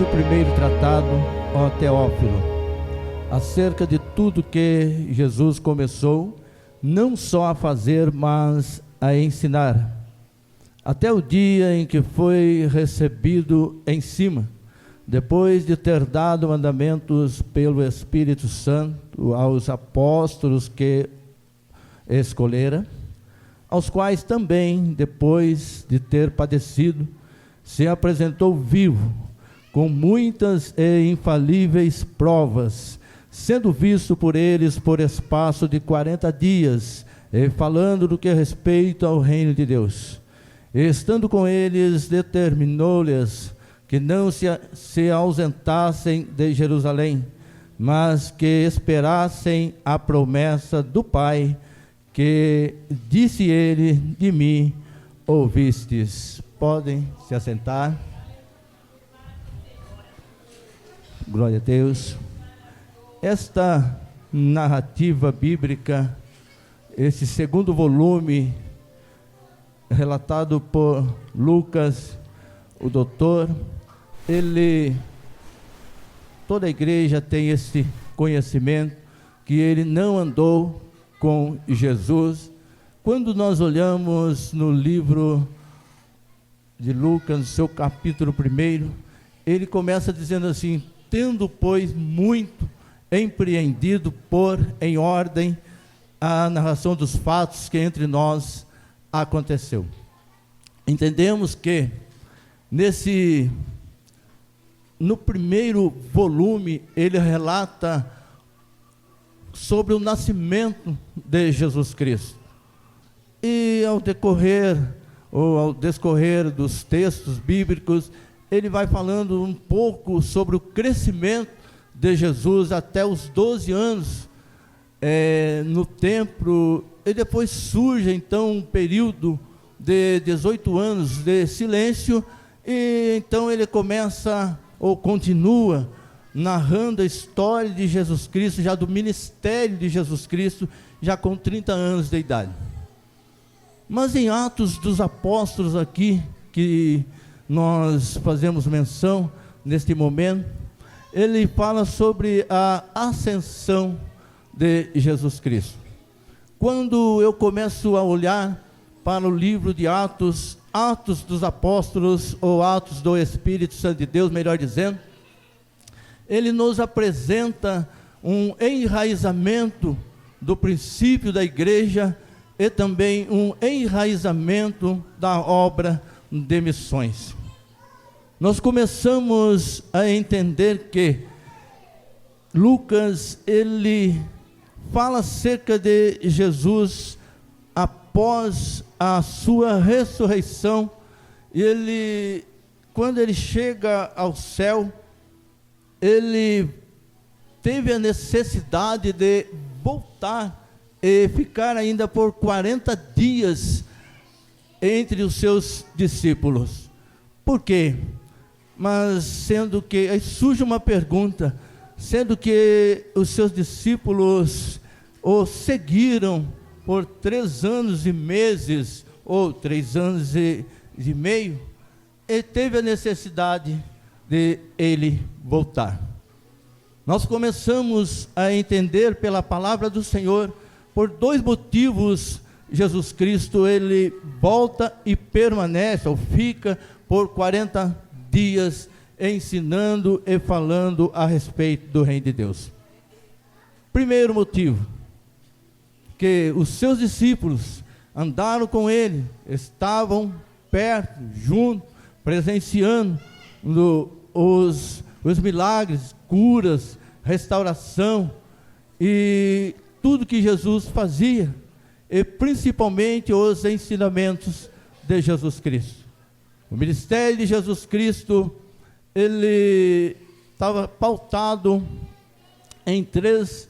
o primeiro tratado, ó Teófilo, acerca de tudo que Jesus começou, não só a fazer, mas a ensinar, até o dia em que foi recebido em cima, depois de ter dado mandamentos pelo Espírito Santo aos apóstolos que escolhera, aos quais também, depois de ter padecido, se apresentou vivo, com muitas e infalíveis provas, sendo visto por eles por espaço de 40 dias, e falando do que respeita ao reino de Deus. E estando com eles, determinou-lhes que não se ausentassem de Jerusalém, mas que esperassem a promessa do Pai, que disse ele: de mim ouvistes. Podem se assentar. Glória a Deus. Esta narrativa bíblica, esse segundo volume, relatado por Lucas, o doutor, toda a igreja tem esse conhecimento, que ele não andou com Jesus. Quando nós olhamos no livro de Lucas, no seu capítulo 1, ele começa dizendo assim: tendo, pois, muito empreendido pôr em ordem a narração dos fatos que entre nós aconteceu. Entendemos que no primeiro volume, ele relata sobre o nascimento de Jesus Cristo. E ao descorrer dos textos bíblicos, ele vai falando um pouco sobre o crescimento de Jesus até os 12 anos no templo, e depois surge então um período de 18 anos de silêncio, e então ele começa ou continua narrando a história de Jesus Cristo, já do ministério de Jesus Cristo, já com 30 anos de idade. Mas em Atos dos Apóstolos aqui, que nós fazemos menção neste momento, ele fala sobre a ascensão de Jesus Cristo. Quando eu começo a olhar para o livro de Atos, Atos dos Apóstolos, ou Atos do Espírito Santo de Deus, melhor dizendo, ele nos apresenta um enraizamento do princípio da igreja e também um enraizamento da obra de missões. Nós começamos a entender que Lucas, ele fala acerca de Jesus após a sua ressurreição. Quando ele chega ao céu, ele teve a necessidade de voltar e ficar ainda por 40 dias entre os seus discípulos. Por quê? Mas sendo que, aí surge uma pergunta, sendo que os seus discípulos o seguiram por 3 anos e meses, ou 3 anos e meio, ele teve a necessidade de ele voltar. Nós começamos a entender pela palavra do Senhor, por 2 motivos, Jesus Cristo, ele volta e permanece, ou fica por 40 dias, ensinando e falando a respeito do reino de Deus. Primeiro motivo, que os seus discípulos andaram com ele, estavam perto, junto, presenciando os milagres, curas, restauração e tudo que Jesus fazia, e principalmente os ensinamentos de Jesus Cristo. O ministério de Jesus Cristo, ele estava pautado em três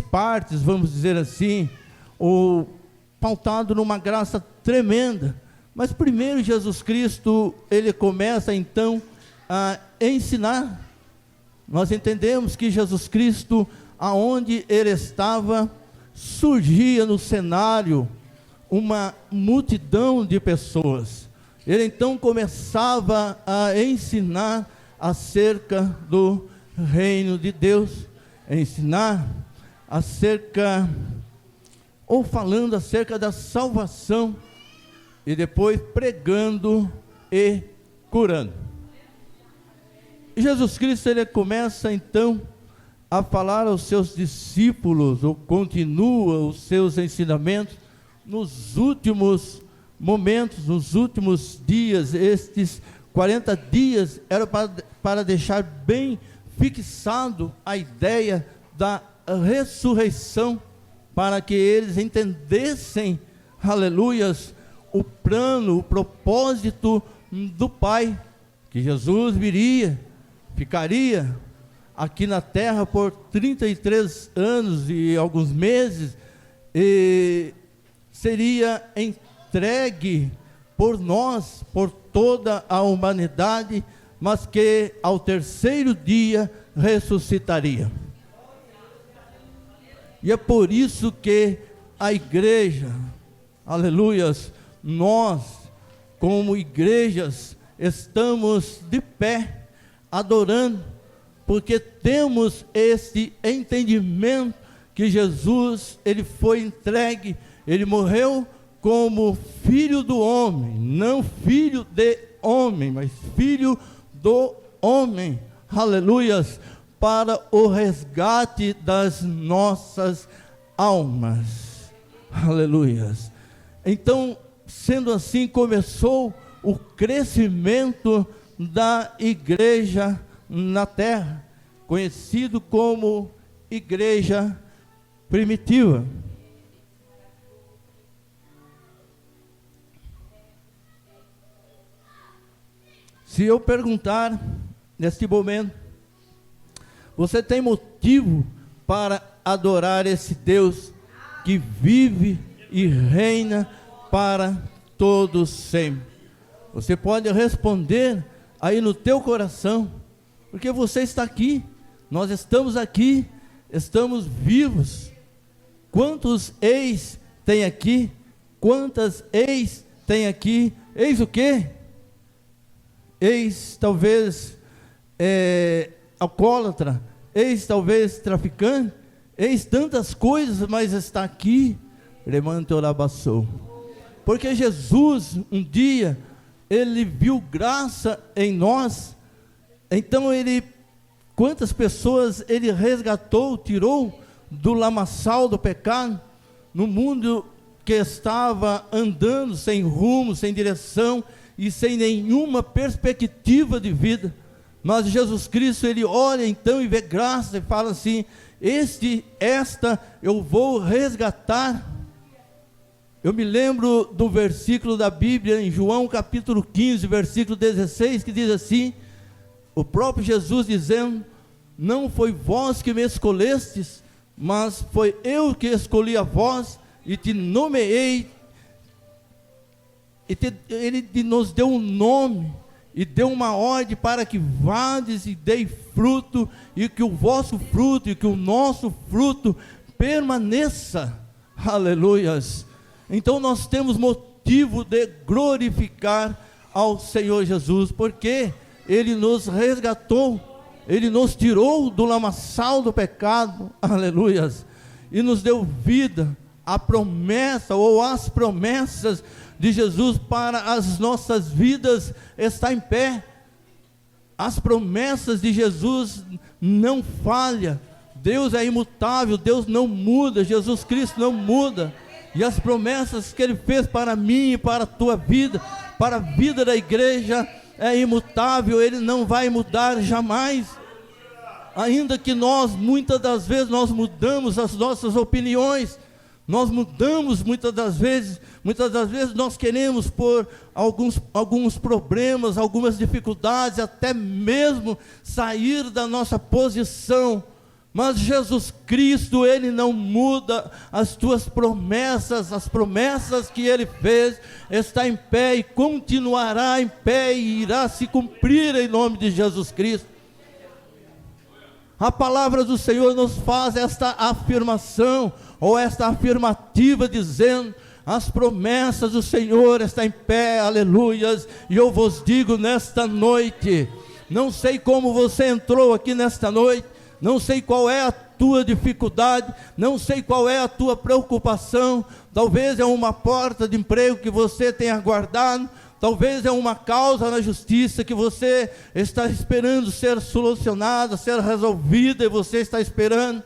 partes, vamos dizer assim, ou pautado numa graça tremenda. Mas primeiro Jesus Cristo, ele começa então a ensinar. Nós entendemos que Jesus Cristo, aonde ele estava, surgia no cenário uma multidão de pessoas, ele então começava a ensinar acerca do reino de Deus, ensinar acerca, ou falando acerca da salvação, e depois pregando e curando. E Jesus Cristo, ele começa então a falar aos seus discípulos, ou continua os seus ensinamentos, nos últimos momentos, nos últimos dias. Estes 40 dias eram para deixar bem fixado a ideia da ressurreição, para que eles entendessem, aleluias, o plano, o propósito do Pai, que Jesus viria, ficaria aqui na terra por 33 anos e alguns meses, e seria entregue por nós, por toda a humanidade, mas que ao terceiro dia ressuscitaria. E é por isso que a igreja, aleluias, nós, como igrejas, estamos de pé, adorando, porque temos esse entendimento que Jesus, ele foi entregue, ele morreu como filho do homem, não filho de homem, mas filho do homem, aleluias, para o resgate das nossas almas, aleluias. Então, sendo assim, começou o crescimento da igreja na terra, conhecido como igreja primitiva. Se eu perguntar neste momento, você tem motivo para adorar esse Deus que vive e reina para todos sempre? Você pode responder aí no teu coração, porque você está aqui, nós estamos aqui, estamos vivos. Quantos ex tem aqui? Quantas ex tem aqui? Ex o quê? Ex talvez alcoólatra, ex talvez traficante, ex tantas coisas, mas está aqui, porque Jesus um dia, ele viu graça em nós, então quantas pessoas ele resgatou, tirou do lamaçal do pecado, no mundo que estava andando sem rumo, sem direção, e sem nenhuma perspectiva de vida. Mas Jesus Cristo, ele olha então e vê graça e fala assim: esta eu vou resgatar. Eu me lembro do versículo da Bíblia em João capítulo 15, versículo 16, que diz assim, o próprio Jesus dizendo: não foi vós que me escolhestes, mas foi eu que escolhi a vós e te nomeei. Ele nos deu um nome e deu uma ordem para que vades e dei fruto, e que o vosso fruto e que o nosso fruto permaneça. Aleluias. Então nós temos motivo de glorificar ao Senhor Jesus, porque ele nos resgatou, ele nos tirou do lamaçal do pecado, aleluias, e nos deu vida. A promessa ou as promessas de Jesus para as nossas vidas está em pé. As promessas de Jesus não falham. Deus é imutável, Deus não muda, Jesus Cristo não muda. E as promessas que Ele fez para mim e para a tua vida, para a vida da igreja, é imutável, Ele não vai mudar jamais. Ainda que muitas das vezes, nós mudamos as nossas opiniões, nós mudamos muitas das vezes nós queremos por alguns problemas, algumas dificuldades, até mesmo sair da nossa posição, mas Jesus Cristo, Ele não muda as tuas promessas, as promessas que Ele fez, está em pé e continuará em pé e irá se cumprir em nome de Jesus Cristo. A palavra do Senhor nos faz esta afirmação, ou esta afirmativa, dizendo: As promessas do Senhor estão em pé, aleluias. E eu vos digo nesta noite, não sei como você entrou aqui nesta noite, não sei qual é a tua dificuldade, não sei qual é a tua preocupação. Talvez é uma porta de emprego que você tenha aguardado, talvez é uma causa na justiça que você está esperando ser solucionada, ser resolvida, e você está esperando.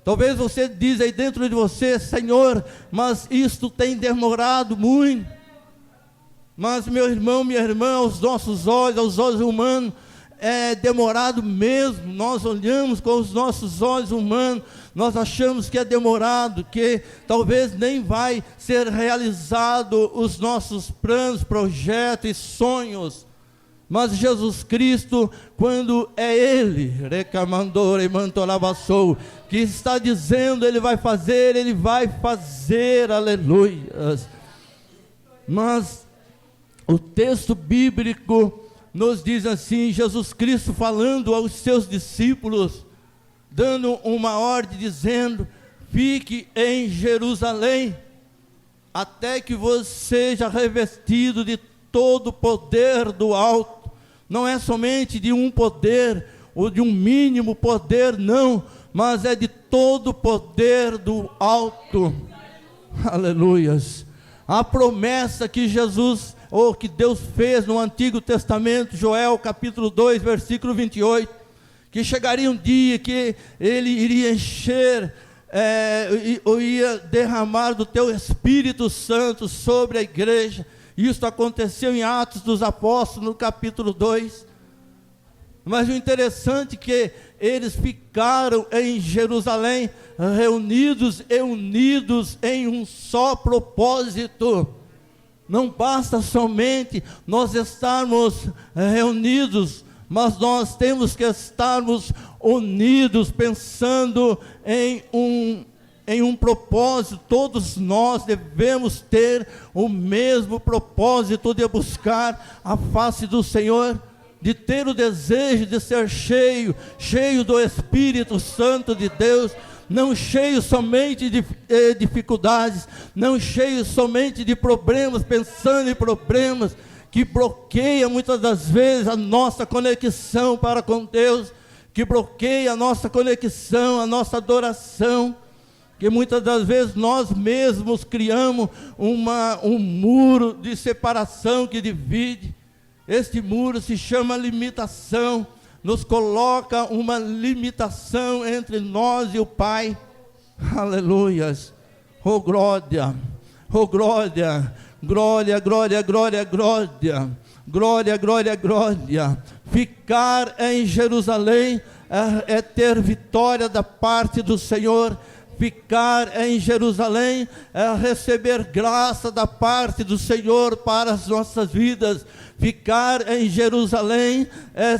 Talvez você diz aí dentro de você: Senhor, mas isto tem demorado muito. Mas meu irmão, minha irmã, aos nossos olhos, aos olhos humanos, é demorado mesmo. Nós olhamos com os nossos olhos humanos, nós achamos que é demorado, que talvez nem vai ser realizado os nossos planos, projetos e sonhos. Mas Jesus Cristo, quando é Ele, recamandore mantolavassou, que está dizendo, Ele vai fazer, aleluia. Mas o texto bíblico nos diz assim, Jesus Cristo falando aos seus discípulos, dando uma ordem, dizendo: fique em Jerusalém, até que você seja revestido de todo o poder do alto. Não é somente de um poder, ou de um mínimo poder, não, mas é de todo o poder do alto. Aleluias. A promessa que Jesus, ou que Deus fez no Antigo Testamento, Joel capítulo 2, versículo 28, que chegaria um dia que Ele iria encher, ou ia derramar do teu Espírito Santo sobre a igreja. Isso aconteceu em Atos dos Apóstolos, no capítulo 2. Mas o interessante é que eles ficaram em Jerusalém, reunidos e unidos em um só propósito. Não basta somente nós estarmos reunidos, mas nós temos que estarmos unidos, pensando em um propósito. Todos nós devemos ter o mesmo propósito de buscar a face do Senhor, de ter o desejo de ser cheio do Espírito Santo de Deus, não cheio somente de dificuldades, não cheio somente de problemas, pensando em problemas que bloqueiam muitas das vezes a nossa conexão para com Deus, que bloqueia a nossa conexão, a nossa adoração, que muitas das vezes nós mesmos criamos um muro de separação que divide. Este muro se chama limitação, nos coloca uma limitação entre nós e o Pai. Aleluias. Oh glória, oh glória, glória, glória, glória, glória, glória, glória, glória. Ficar em Jerusalém é ter vitória da parte do Senhor. Ficar em Jerusalém é receber graça da parte do Senhor para as nossas vidas. Ficar em Jerusalém é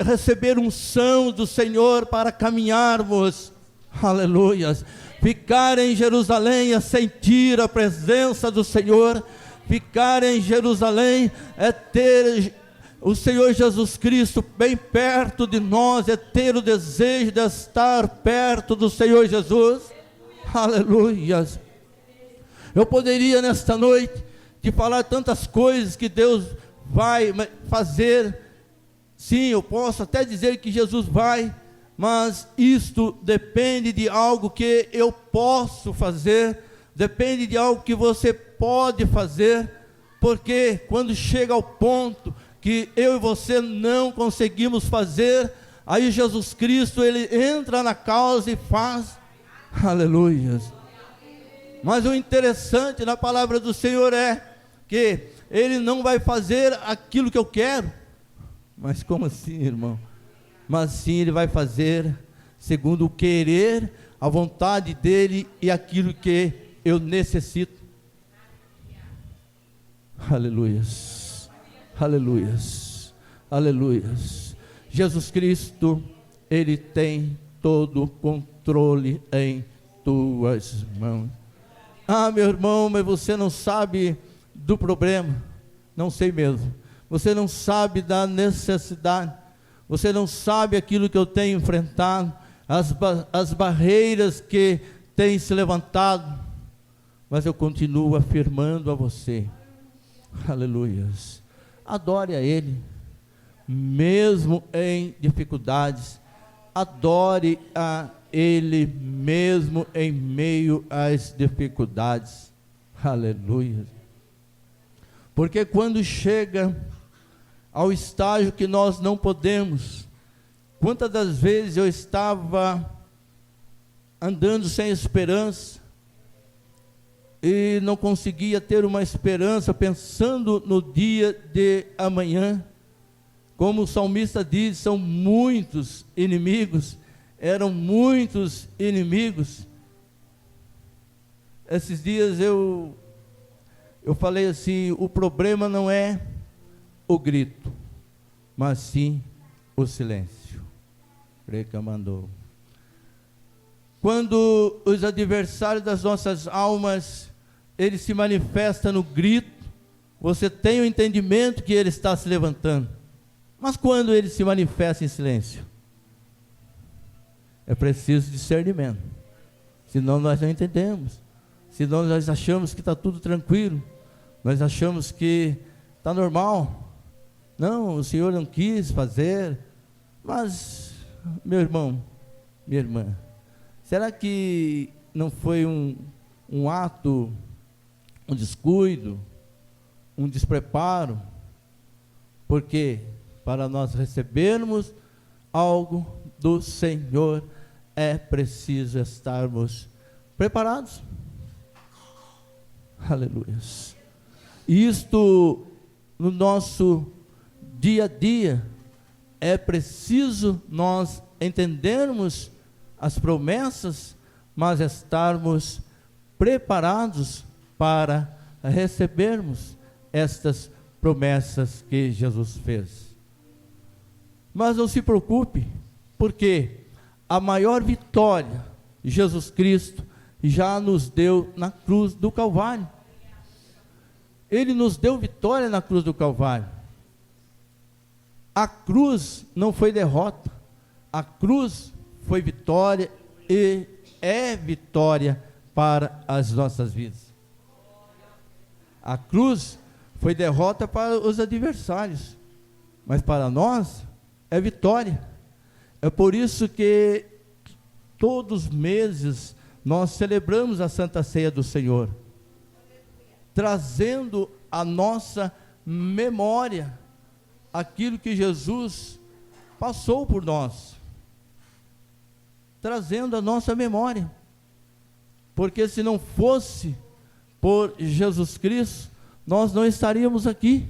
receber unção do Senhor para caminharmos. Aleluias. Ficar em Jerusalém é sentir a presença do Senhor. Ficar em Jerusalém é ter o Senhor Jesus Cristo bem perto de nós, é ter o desejo de estar perto do Senhor Jesus. Aleluias. Eu poderia nesta noite te falar tantas coisas que Deus vai fazer. Sim, eu posso até dizer que Jesus vai, mas isto depende de algo que eu posso fazer, depende de algo que você pode fazer, porque quando chega ao ponto que eu e você não conseguimos fazer, aí Jesus Cristo, Ele entra na causa e faz. Aleluia. Mas o interessante na palavra do Senhor é que Ele não vai fazer aquilo que eu quero. Mas como assim, irmão? Mas sim, Ele vai fazer segundo o querer, a vontade dEle e aquilo que eu necessito. Aleluias. Aleluias, aleluias. Jesus Cristo, Ele tem todo o controle em tuas mãos. Ah, meu irmão, mas você não sabe do problema. Não sei mesmo. Você não sabe da necessidade. Você não sabe aquilo que eu tenho enfrentado, as barreiras que têm se levantado. mas eu continuo afirmando a você, aleluias, adore a Ele, mesmo em dificuldades, adore a Ele mesmo em meio às dificuldades, aleluia, porque quando chega ao estágio que nós não podemos, quantas das vezes eu estava andando sem esperança, e não conseguia ter uma esperança, pensando no dia de amanhã, como o salmista diz, são muitos inimigos, eram muitos inimigos. Esses dias eu falei assim, o problema não é o grito, mas sim o silêncio. Reclamando. Quando os adversários das nossas almas, ele se manifesta no grito, você tem o entendimento que ele está se levantando. Mas quando ele se manifesta em silêncio, é preciso discernimento, senão nós não entendemos, senão nós achamos que está tudo tranquilo, nós achamos que está normal. Não, o Senhor não quis fazer, mas, meu irmão, minha irmã, será que não foi um ato, um descuido, um despreparo? Porque para nós recebermos algo do Senhor é preciso estarmos preparados. Aleluia. Isto no nosso dia a dia é preciso nós entendermos as promessas, mas estarmos preparados para recebermos estas promessas que Jesus fez. Mas não se preocupe, porque a maior vitória Jesus Cristo já nos deu na cruz do Calvário. Ele nos deu vitória na cruz do Calvário. A cruz não foi derrota, a cruz foi vitória e é vitória para as nossas vidas. A cruz foi derrota para os adversários, mas para nós é vitória. É por isso que todos os meses nós celebramos a Santa Ceia do Senhor, trazendo à nossa memória aquilo que Jesus passou por nós, trazendo a nossa memória, porque se não fosse por Jesus Cristo, nós não estaríamos aqui.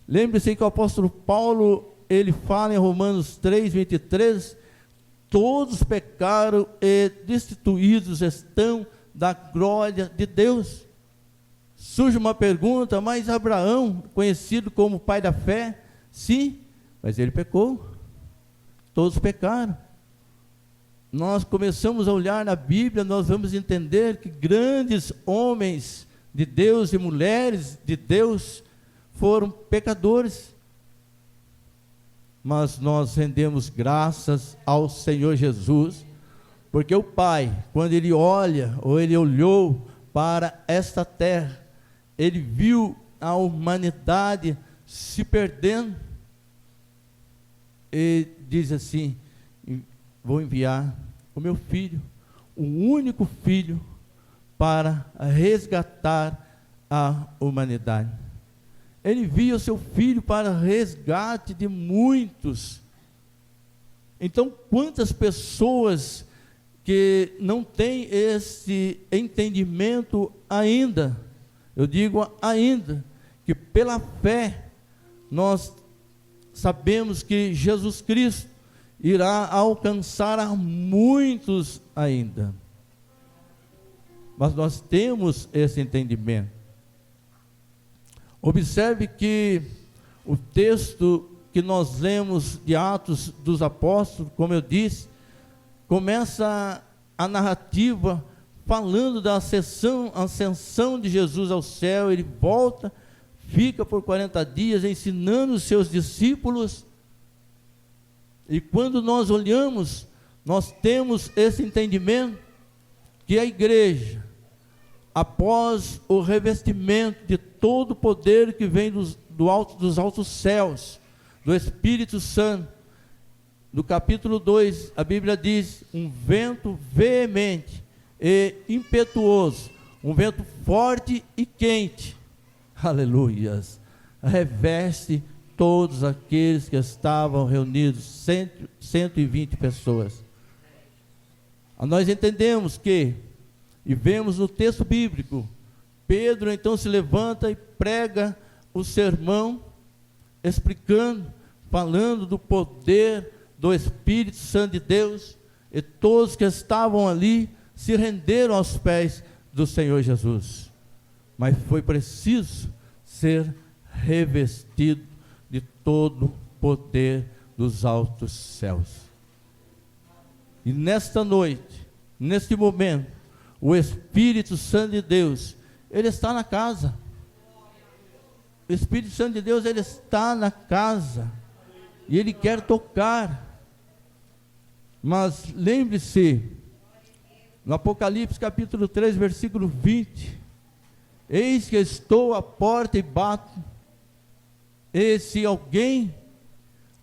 Lembre-se que o apóstolo Paulo, ele fala em Romanos 3, 23, todos pecaram e destituídos estão da glória de Deus. Surge uma pergunta, mas Abraão, conhecido como pai da fé, sim, mas ele pecou, todos pecaram. Nós começamos a olhar na Bíblia, nós vamos entender que grandes homens de Deus e mulheres de Deus foram pecadores, mas nós rendemos graças ao Senhor Jesus, porque o Pai, quando ele olha, ou ele olhou para esta terra, ele viu a humanidade se perdendo, e diz assim, vou enviar o meu filho, o único filho, para resgatar a humanidade. Ele envia o seu filho para resgate de muitos. Então, quantas pessoas que não têm esse entendimento ainda, eu digo ainda, que pela fé nós sabemos que Jesus Cristo irá alcançar a muitos ainda. Mas nós temos esse entendimento. Observe que o texto que nós lemos de Atos dos Apóstolos, como eu disse, começa a narrativa falando da ascensão de Jesus ao céu. Ele volta, fica por 40 dias ensinando os seus discípulos. E quando nós olhamos, nós temos esse entendimento que a igreja, após o revestimento de todo o poder que vem dos altos céus, do Espírito Santo, no capítulo 2, a Bíblia diz: um vento veemente e impetuoso, um vento forte e quente, aleluias, reveste todos aqueles que estavam reunidos, 120 pessoas. Nós entendemos que, e vemos no texto bíblico, Pedro então se levanta e prega o sermão, explicando, falando do poder do Espírito Santo de Deus, e todos que estavam ali se renderam aos pés do Senhor Jesus. Mas foi preciso ser revestido de todo o poder dos altos céus. E nesta noite, neste momento, o Espírito Santo de Deus, ele está na casa. O Espírito Santo de Deus, ele está na casa, e ele quer tocar. Mas lembre-se, no Apocalipse capítulo 3, versículo 20, eis que estou à porta e bato, e se alguém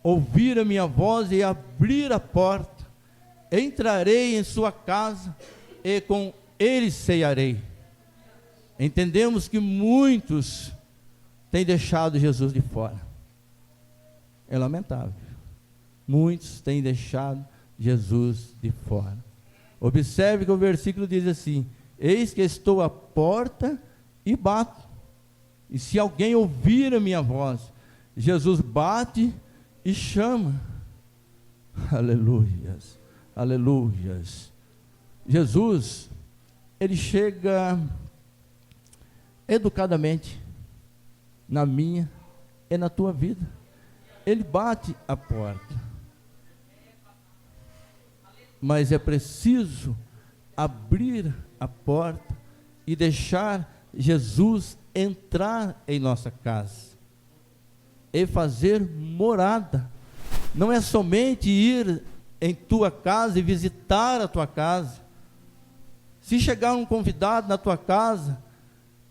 ouvir a minha voz e abrir a porta, entrarei em sua casa e com ele cearei. Entendemos que muitos têm deixado Jesus de fora. É lamentável. Muitos têm deixado Jesus de fora. Observe que o versículo diz assim: eis que estou à porta e bato, e se alguém ouvir a minha voz, Jesus bate e chama. Aleluias, aleluias. Jesus, ele chega educadamente na minha e na tua vida. Ele bate a porta, mas é preciso abrir a porta e deixar Jesus entrar em nossa casa e fazer morada. Não é somente ir em tua casa e visitar a tua casa. Se chegar um convidado na tua casa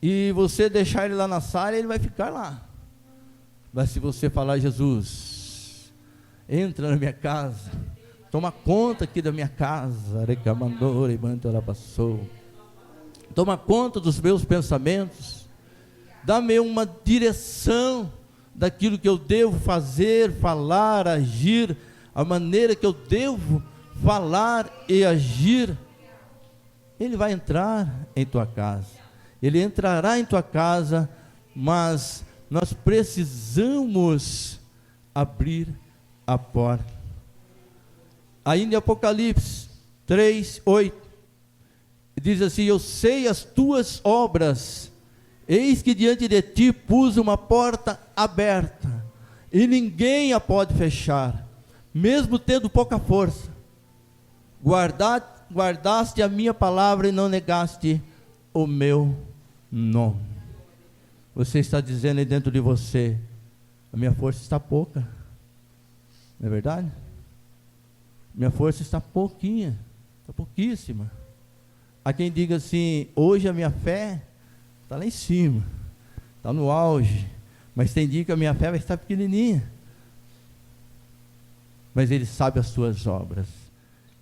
e você deixar ele lá na sala, ele vai ficar lá. Mas se você falar: Jesus, entra na minha casa, toma conta aqui da minha casa, toma conta dos meus pensamentos, dá-me uma direção daquilo que eu devo fazer, falar, agir, a maneira que eu devo falar e agir. Ele vai entrar em tua casa, ele entrará em tua casa, mas nós precisamos abrir a porta. Ainda em Apocalipse 3, 8, diz assim: eu sei as tuas obras, eis que diante de ti pus uma porta aberta, e ninguém a pode fechar, mesmo tendo pouca força. Guardaste a minha palavra e não negaste o meu nome. Você está dizendo aí dentro de você: a minha força está pouca, não é verdade? Minha força está pouquinha, está pouquíssima. Há quem diga assim: hoje a minha fé está lá em cima, está no auge, mas tem dia que a minha fé vai estar pequenininha. Mas Ele sabe as suas obras.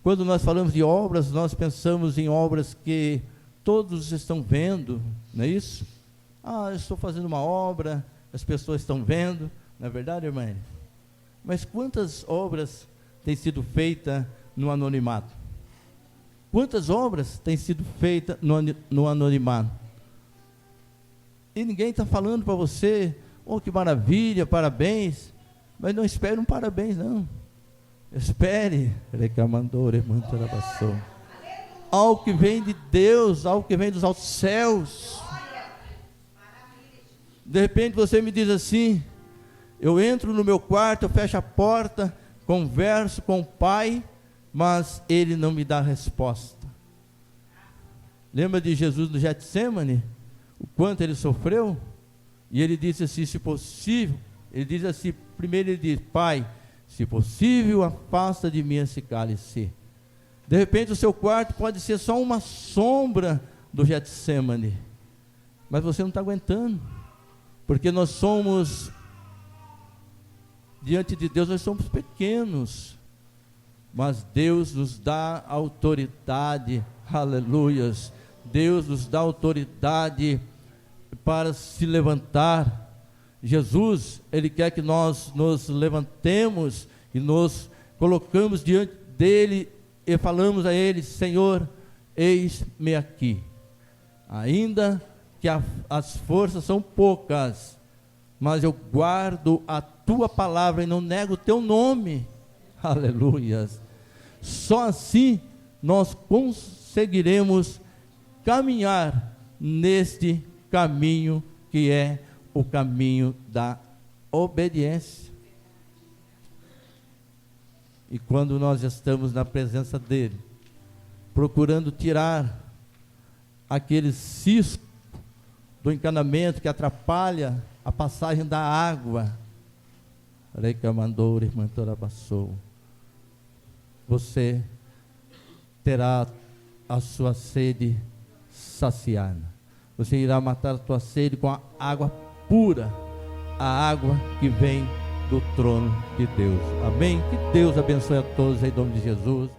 Quando nós falamos de obras, nós pensamos em obras que todos estão vendo, não é isso? Eu estou fazendo uma obra, as pessoas estão vendo, não é verdade, irmã? Mas quantas obras têm sido feitas no anonimato? Quantas obras têm sido feitas no anonimato? E ninguém está falando para você: oh, que maravilha, parabéns. Mas não espere um parabéns, não. Espere algo que vem de Deus, algo que vem dos altos céus. De repente você me diz assim: eu entro no meu quarto, eu fecho a porta, converso com o Pai, mas Ele não me dá resposta. Lembra de Jesus no Getsêmani? O quanto Ele sofreu? E Ele disse assim: se possível, Ele diz assim, primeiro Ele diz: Pai, se possível, afasta de mim esse cálice. De repente o seu quarto pode ser só uma sombra do Getsemane, mas você não está aguentando, porque nós somos, diante de Deus, nós somos pequenos, mas Deus nos dá autoridade, aleluias, Deus nos dá autoridade para se levantar. Jesus, Ele quer que nós nos levantemos e nos colocamos diante dEle e falamos a Ele: Senhor, eis-me aqui, ainda que as forças são poucas, mas eu guardo a Tua palavra e não nego o Teu nome, aleluias. Só assim nós conseguiremos caminhar neste caminho que é o caminho da obediência. E quando nós estamos na presença dEle, procurando tirar aquele cisco do encanamento que atrapalha a passagem da água, você terá a sua sede saciada. Você irá matar a tua sede com a água pura, a água que vem do trono de Deus. Amém? Que Deus abençoe a todos em nome de Jesus.